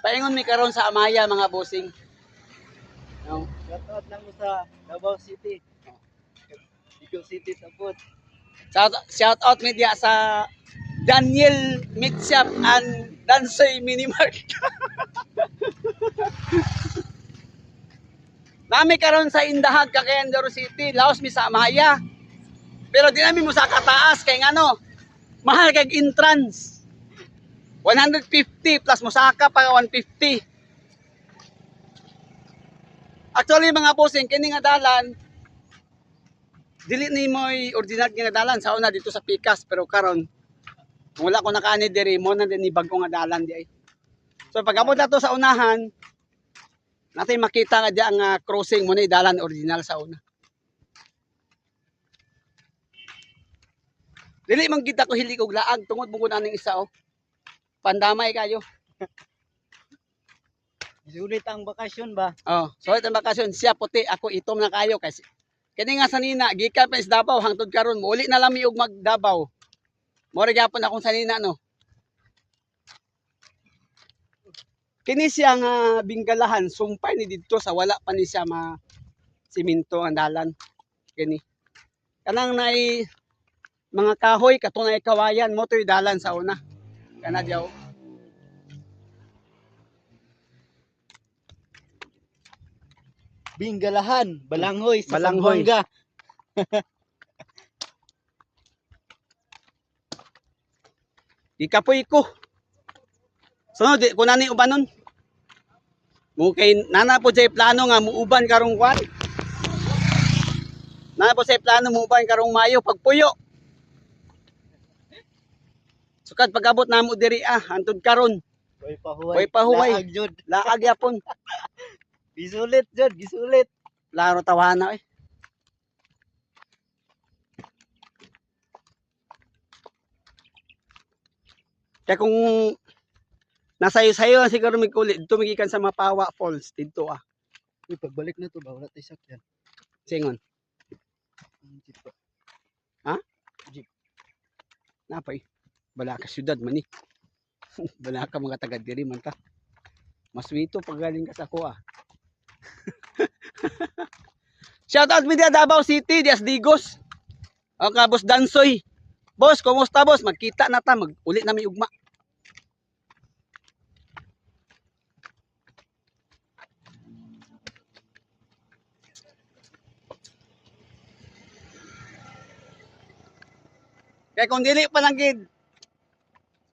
Paingon mi karon sa Amaya mga bossing. No? Shoutout lang mo sa Davao City. Sigaw City tapos. Shout out media sa Daniel Meat Shop and Dansoy Mini Mart. Nami karon sa Indahag, Cagayan de Oro City, Laos mi sa Amaya. Pero di namin mo sa kataas kay ngano, mahal kay entrance. 150 plus musaka pa 150. Actually mga bossing, kini nga dalan dili ni mo'y original nga dalan sa una dito sa Pikas, pero karon wala ko nakaani diri mo na din ni bago nga dalan di ay. So pag abot nato sa unahan, natin makita nga di ang crossing mo na dalan original sa una. Dili man kita ko hilig og laag tungod mo kuno aning isa oh. Pandamay kayo. Sulit ang bakasyon ba? Oh, so ito bakasyon siya puti, ako itom na kayo kasi kini nga sanina gikan pa is Davao hangtod karon uli na lang mi og magdabaw. Mo ra gyapon akong sanina no. Kini siya nga Bingalahan, sumpay ni didto sa wala pa ni siya ma simento ang dalan. Kini. Kanang nay mga kahoy katunay kawayan mo to'y dalan sa una. Kana diaw. Bingalahan, Balanghoy sa Balanghoy. Zamboanga. Ikapoy ko. So di ko nani ubanon. Mo kay nana po say plano nga muuban karong kwan. Nana po say plano muuban karong Mayo pagpuyo. Sukad pag-abot namo diri hangtod karon. Hoy pahuway. Hoy pahuway. Laag jud. Laag yapon. Gisulit jud, gisulit. Laro tawana eh. Kaya kung nasayo-sayo siguro may kulit, tumigikan sa Mapawa Falls dito Uy, pagbalik na to ba wala tay sakyan. Singon. Jeep pa. Ha? Jeep. Napay. Bala ka syudad man ni. Bala ka mga taga diri man ta. Maswito pag galing ka sa kuha. Shout out mi Davao City, Dias Digos. O ka Boss Dansoy. Boss, kumusta boss? Magkita na ta, mag-uli na may ugma. Kaya kung dili pa lang gid